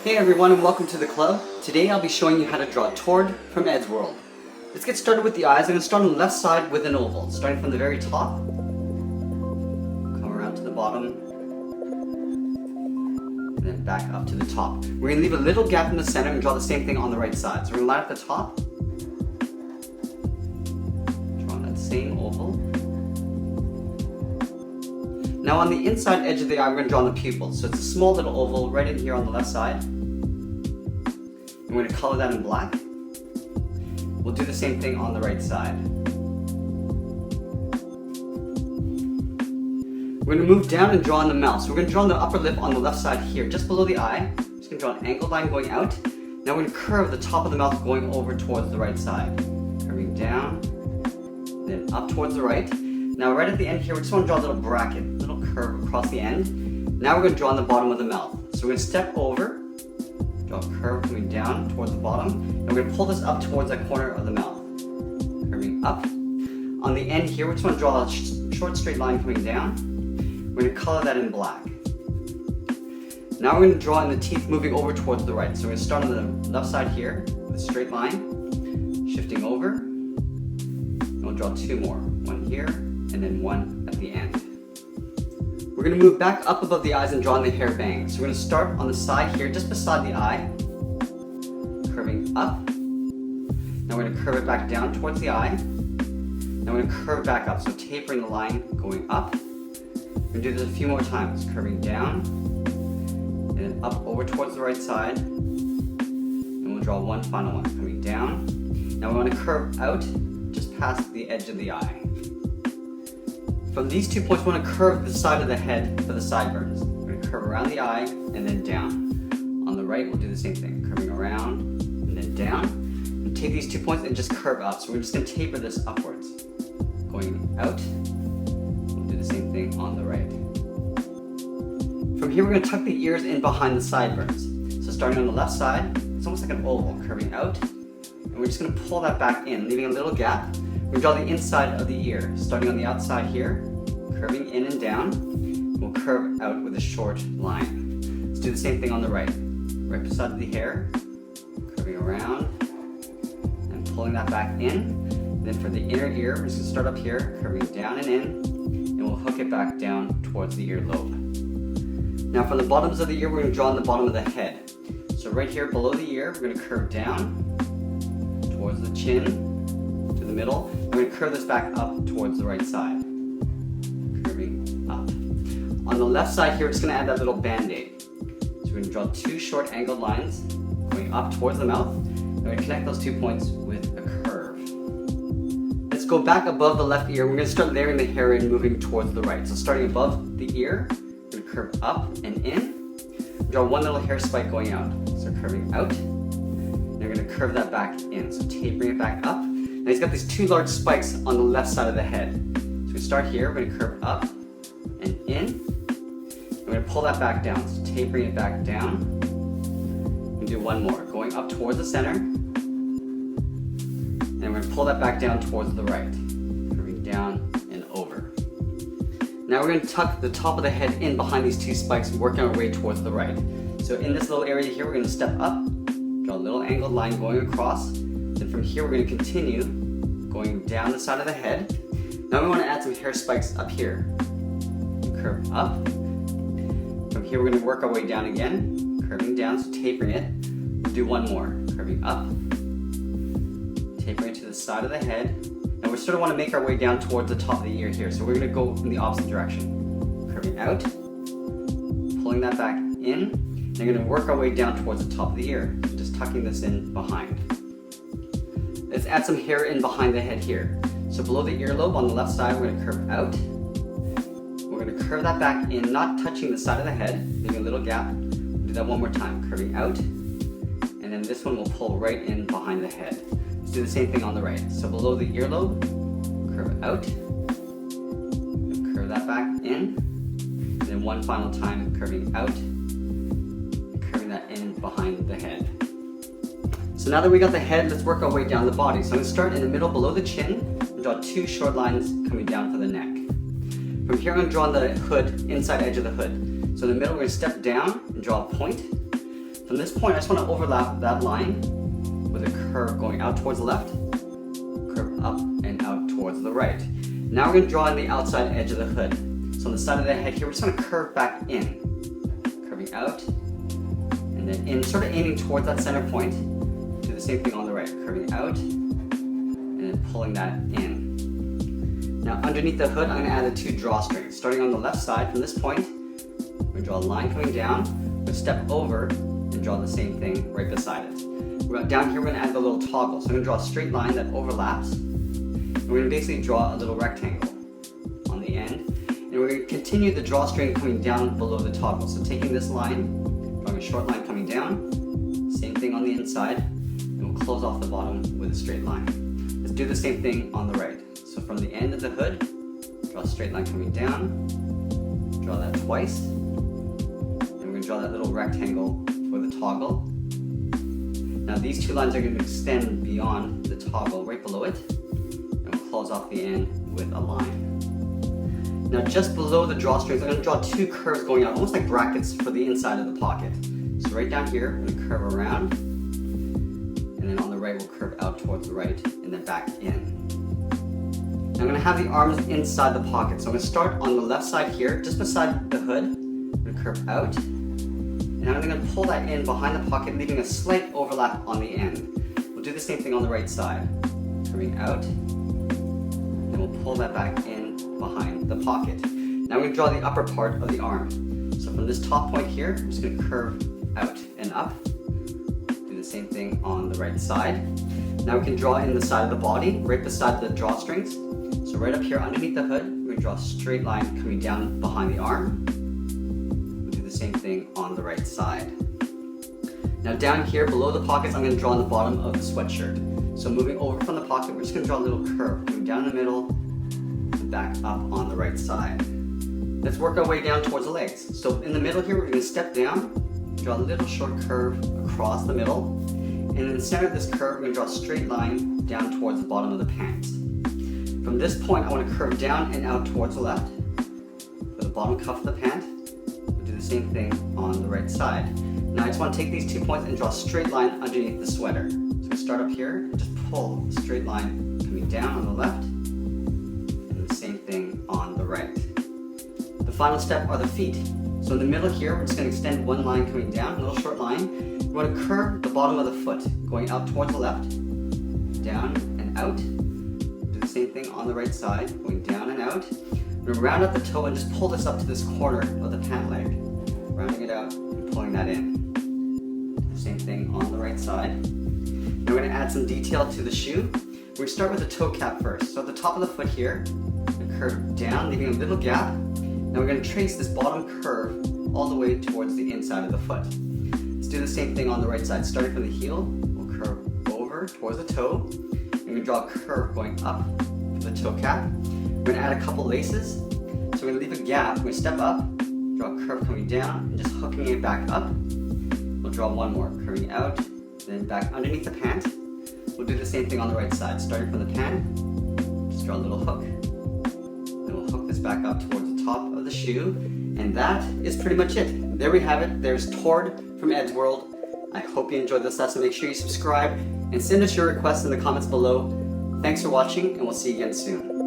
Hey everyone, and welcome to the club. Today I'll be showing you how to draw Tord from Eddsworld. Let's get started with the eyes. I'm going to start on the left side with an oval, starting from the very top. Come around to the bottom. And then back up to the top. We're going to leave a little gap in the center and draw the same thing on the right side. So we're going to line up the top. Draw that same oval. Now on the inside edge of the eye, we're going to draw the pupil. So it's a small little oval right in here on the left side. I'm going to color that in black. We'll do the same thing on the right side. We're going to move down and draw on the mouth. So we're going to draw on the upper lip on the left side here, just below the eye. Just going to draw an angled line going out. Now we're going to curve the top of the mouth going over towards the right side. Curving down, then up towards the right. Now right at the end here, we just want to draw a little bracket, a little curve across the end. Now we're going to draw on the bottom of the mouth. So we're going to step over, draw a curve coming down towards the bottom, and we're going to pull this up towards that corner of the mouth. Curving up. On the end here, we just want to draw a short straight line coming down. We're going to color that in black. Now we're going to draw in the teeth moving over towards the right. So we're going to start on the left side here with a straight line, shifting over, and we'll draw two more. One here, and then one at the end. We're going to move back up above the eyes and draw in the hair bangs. So we're going to start on the side here, just beside the eye, curving up. Now we're going to curve it back down towards the eye. Now we're going to curve back up, so tapering the line going up. We're going to do this a few more times, curving down, and then up over towards the right side. And we'll draw one final one, coming down. Now we want to curve out just past the edge of the eye. From these 2 points, we want to curve the side of the head for the sideburns. We're going to curve around the eye and then down. On the right, we'll do the same thing, curving around and then down. And take these 2 points and just curve up. So we're just going to taper this upwards. Going out, we'll do the same thing on the right. From here, we're going to tuck the ears in behind the sideburns. So starting on the left side, it's almost like an oval, curving out. And we're just going to pull that back in, leaving a little gap. We draw the inside of the ear, starting on the outside here, curving in and down. We'll curve out with a short line. Let's do the same thing on the right. Right beside the hair, curving around, and pulling that back in. Then for the inner ear, we're just going to start up here, curving down and in, and we'll hook it back down towards the earlobe. Now from the bottoms of the ear, we're going to draw on the bottom of the head. So right here below the ear, we're going to curve down towards the chin, to the middle. We're going to curve this back up towards the right side. Curving up. On the left side here, we're just going to add that little band-aid. So we're going to draw two short angled lines going up towards the mouth. And we're going to connect those 2 points with a curve. Let's go back above the left ear. We're going to start layering the hair in, moving towards the right. So starting above the ear, we're going to curve up and in. Draw one little hair spike going out. So curving out. And we're going to curve that back in. So tapering it back up. Now he's got these two large spikes on the left side of the head. So we start here, we're going to curve up and in. We're going to pull that back down, so tapering it back down. And do one more, going up towards the center. And we're going to pull that back down towards the right, curving down and over. Now we're going to tuck the top of the head in behind these two spikes and working our way towards the right. So in this little area here, we're going to step up, draw a little angled line going across. Then from here, we're going to continue going down the side of the head. Now we want to add some hair spikes up here. Curve up. From here, we're going to work our way down again, curving down, so tapering it. We'll do one more, curving up, tapering it to the side of the head. And we sort of want to make our way down towards the top of the ear here. So we're going to go in the opposite direction, curving out, pulling that back in. And we're going to work our way down towards the top of the ear, so just tucking this in behind. Let's add some hair in behind the head here. So below the earlobe on the left side, we're going to curve out. We're going to curve that back in, not touching the side of the head, leaving a little gap. We'll do that one more time, curving out. And then this one will pull right in behind the head. Let's do the same thing on the right. So below the earlobe, curve out. Curve that back in. And then one final time, curving out. Curving that in behind the head. So now that we got the head, let's work our way down the body. So I'm going to start in the middle below the chin and draw two short lines coming down for the neck. From here, I'm going to draw on the hood, inside edge of the hood. So in the middle, we're going to step down and draw a point. From this point, I just want to overlap that line with a curve going out towards the left, curve up and out towards the right. Now we're going to draw in the outside edge of the hood. So on the side of the head here, we're just going to curve back in, curving out, and then in, sort of aiming towards that center point. Do the same thing on the right, curving out, and then pulling that in. Now underneath the hood, I'm going to add the 2 drawstrings. Starting on the left side, from this point, we're going to draw a line coming down, we're going to step over, and draw the same thing right beside it. Down here, we're going to add the little toggle. So I'm going to draw a straight line that overlaps, and we're going to basically draw a little rectangle on the end. And we're going to continue the drawstring coming down below the toggle. So taking this line, drawing a short line coming down, same thing on the inside, and we'll close off the bottom with a straight line. Let's do the same thing on the right. So from the end of the hood, draw a straight line coming down, draw that twice, and we're going to draw that little rectangle for the toggle. Now these 2 lines are going to extend beyond the toggle right below it, and we'll close off the end with a line. Now just below the drawstrings, I'm going to draw 2 curves going out, almost like brackets for the inside of the pocket. So right down here, I'm going to curve around, and then on the right, we'll curve out towards the right, and then back in. Now I'm going to have the arms inside the pocket. So I'm going to start on the left side here, just beside the hood. I'm going to curve out, and I'm going to pull that in behind the pocket, leaving a slight overlap on the end. We'll do the same thing on the right side, curving out, and we'll pull that back in behind the pocket. Now we're going to draw the upper part of the arm. So from this top point here, I'm just going to curve out and up. Do the same thing on the right side. Now we can draw in the side of the body, right beside the drawstrings. So right up here underneath the hood, we're going to draw a straight line coming down behind the arm. We'll do the same thing on the right side. Now down here below the pockets, I'm going to draw on the bottom of the sweatshirt. So moving over from the pocket, we're just going to draw a little curve going down the middle, back up on the right side. Let's work our way down towards the legs. So in the middle here, we're going to step down, draw a little short curve across the middle, and in the center of this curve, we're going to draw a straight line down towards the bottom of the pants. From this point, I want to curve down and out towards the left for the bottom cuff of the pant. We'll do the same thing on the right side. Now I just want to take these 2 points and draw a straight line underneath the sweater. So we start up here and just pull a straight line coming down on the left, same thing on the right. The final step are the feet. So in the middle here, we're just going to extend 1 line coming down, a little short line. We want to curve the bottom of the foot, going out towards the left, down and out. Do the same thing on the right side, going down and out. We're going to round up the toe and just pull this up to this corner of the pant leg, rounding it out and pulling that in. Do the same thing on the right side. Now we're going to add some detail to the shoe. We're going to start with the toe cap first. So at the top of the foot here, curve down, leaving a little gap. Now we're going to trace this bottom curve all the way towards the inside of the foot. Let's do the same thing on the right side. Starting from the heel, we'll curve over towards the toe. And we're going to draw a curve going up to the toe cap. We're going to add a couple laces. So we're going to leave a gap. We're going to step up, draw a curve coming down, and just hooking it back up. We'll draw 1 more, curving out, then back underneath the pant. We'll do the same thing on the right side. Starting from the pant, just draw a little hook. Hook this back up towards the top of the shoe, and that is pretty much it. There we have it. There's Tord from Eddsworld. I hope you enjoyed this lesson. Make sure you subscribe and send us your requests in the comments below. Thanks for watching, and we'll see you again soon.